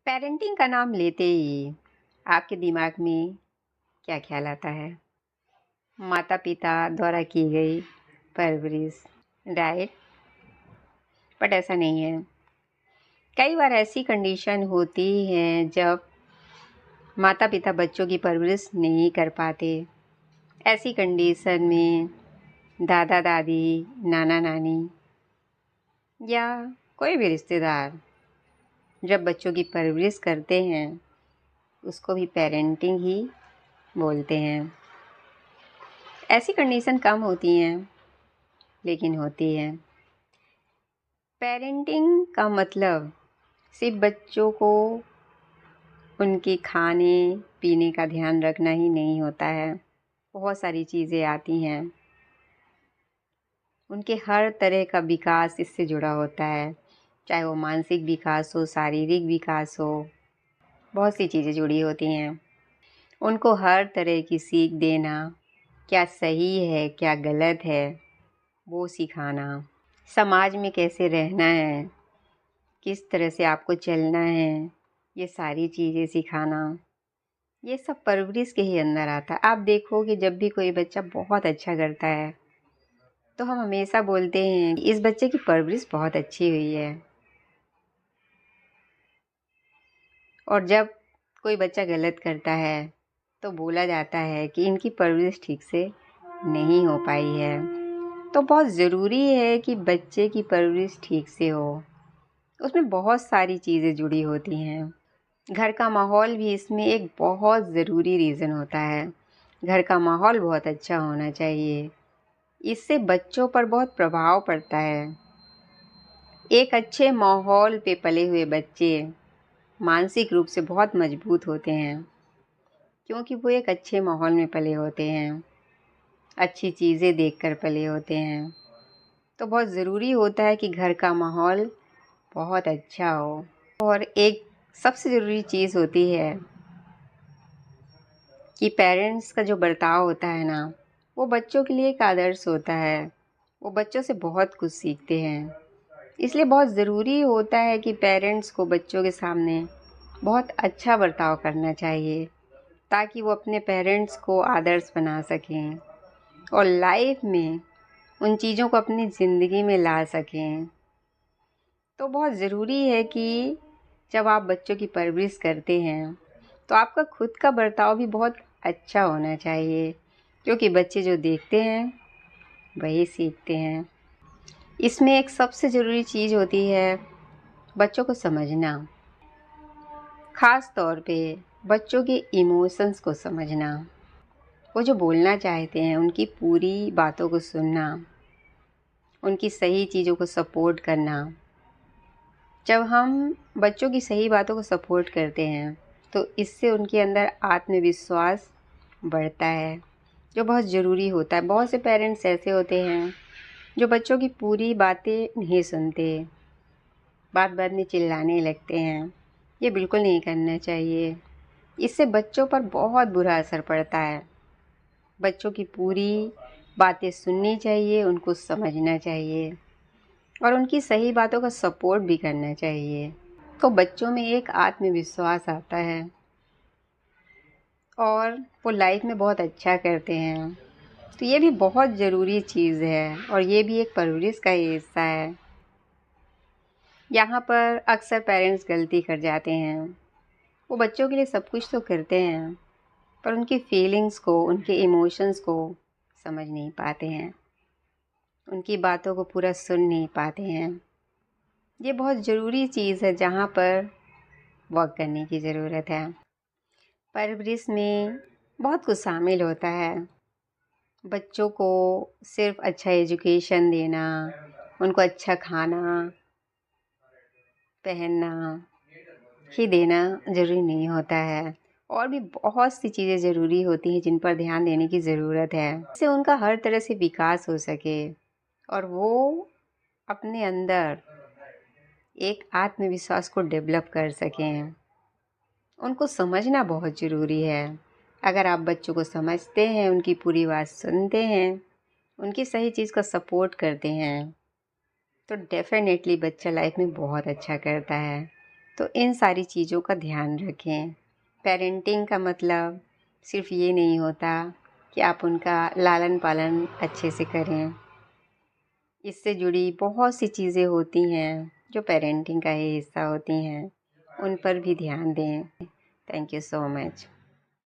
Parenting का नाम लेते ही आपके दिमाग में क्या ख्याल आता है? माता पिता द्वारा की गई परवरिश, राइट? बट ऐसा नहीं है। कई बार ऐसी कंडीशन होती हैं जब माता पिता बच्चों की परवरिश नहीं कर पाते। ऐसी कंडीशन में दादा दादी, नाना नानी या कोई भी रिश्तेदार जब बच्चों की परवरिश करते हैं उसको भी पेरेंटिंग ही बोलते हैं। ऐसी कंडीशन कम होती हैं लेकिन होती हैं। पेरेंटिंग का मतलब सिर्फ बच्चों को उनके खाने पीने का ध्यान रखना ही नहीं होता है। बहुत सारी चीज़ें आती हैं। उनके हर तरह का विकास इससे जुड़ा होता है, चाहे वो मानसिक विकास हो, शारीरिक विकास हो, बहुत सी चीज़ें जुड़ी होती हैं। उनको हर तरह की सीख देना, क्या सही है क्या गलत है वो सिखाना, समाज में कैसे रहना है, किस तरह से आपको चलना है, ये सारी चीज़ें सिखाना, ये सब परवरिश के ही अंदर आता है। आप देखोगे जब भी कोई बच्चा बहुत अच्छा करता है तो हम हमेशा बोलते हैं कि इस बच्चे की परवरिश बहुत अच्छी हुई है। और जब कोई बच्चा गलत करता है तो बोला जाता है कि इनकी परवरिश ठीक से नहीं हो पाई है। तो बहुत ज़रूरी है कि बच्चे की परवरिश ठीक से हो। उसमें बहुत सारी चीज़ें जुड़ी होती हैं। घर का माहौल भी इसमें एक बहुत ज़रूरी रीज़न होता है। घर का माहौल बहुत अच्छा होना चाहिए, इससे बच्चों पर बहुत प्रभाव पड़ता है। एक अच्छे माहौल पे पले हुए बच्चे मानसिक रूप से बहुत मजबूत होते हैं, क्योंकि वो एक अच्छे माहौल में पले होते हैं, अच्छी चीज़ें देखकर पले होते हैं। तो बहुत ज़रूरी होता है कि घर का माहौल बहुत अच्छा हो। और एक सबसे ज़रूरी चीज़ होती है कि पेरेंट्स का जो बर्ताव होता है ना, वो बच्चों के लिए एक आदर्श होता है। वो बच्चों से बहुत कुछ सीखते हैं। इसलिए बहुत ज़रूरी होता है कि पेरेंट्स को बच्चों के सामने बहुत अच्छा बर्ताव करना चाहिए, ताकि वो अपने पेरेंट्स को आदर्श बना सकें और लाइफ में उन चीज़ों को अपनी ज़िंदगी में ला सकें। तो बहुत ज़रूरी है कि जब आप बच्चों की परवरिश करते हैं तो आपका खुद का बर्ताव भी बहुत अच्छा होना चाहिए, क्योंकि बच्चे जो देखते हैं वही सीखते हैं। इसमें एक सबसे ज़रूरी चीज़ होती है बच्चों को समझना, ख़ास तौर पे बच्चों के इमोशंस को समझना। वो जो बोलना चाहते हैं उनकी पूरी बातों को सुनना, उनकी सही चीज़ों को सपोर्ट करना। जब हम बच्चों की सही बातों को सपोर्ट करते हैं तो इससे उनके अंदर आत्मविश्वास बढ़ता है, जो बहुत ज़रूरी होता है। बहुत से पेरेंट्स ऐसे होते हैं जो बच्चों की पूरी बातें नहीं सुनते, बात बात में चिल्लाने लगते हैं। ये बिल्कुल नहीं करना चाहिए। इससे बच्चों पर बहुत बुरा असर पड़ता है। बच्चों की पूरी बातें सुननी चाहिए, उनको समझना चाहिए और उनकी सही बातों का सपोर्ट भी करना चाहिए। तो बच्चों में एक आत्मविश्वास आता है और वो लाइफ में बहुत अच्छा करते हैं। तो ये भी बहुत ज़रूरी चीज़ है और ये भी एक परवरिश का ही हिस्सा है। यहाँ पर अक्सर पेरेंट्स गलती कर जाते हैं। वो बच्चों के लिए सब कुछ तो करते हैं पर उनकी फीलिंग्स को, उनके इमोशंस को समझ नहीं पाते हैं, उनकी बातों को पूरा सुन नहीं पाते हैं। ये बहुत ज़रूरी चीज़ है जहाँ पर वर्क करने की ज़रूरत है। परवरिश में बहुत कुछ शामिल होता है। बच्चों को सिर्फ अच्छा एजुकेशन देना, उनको अच्छा खाना पहनना ही देना ज़रूरी नहीं होता है। और भी बहुत सी चीज़ें ज़रूरी होती हैं जिन पर ध्यान देने की ज़रूरत है, जिससे उनका हर तरह से विकास हो सके और वो अपने अंदर एक आत्मविश्वास को डेवलप कर सकें। उनको समझना बहुत ज़रूरी है। अगर आप बच्चों को समझते हैं, उनकी पूरी बात सुनते हैं, उनकी सही चीज़ का सपोर्ट करते हैं, तो डेफ़िनेटली बच्चा लाइफ में बहुत अच्छा करता है। तो इन सारी चीज़ों का ध्यान रखें। पेरेंटिंग का मतलब सिर्फ़ ये नहीं होता कि आप उनका लालन पालन अच्छे से करें। इससे जुड़ी बहुत सी चीज़ें होती हैं जो पेरेंटिंग का ही हिस्सा होती हैं, उन पर भी ध्यान दें। Thank you so much.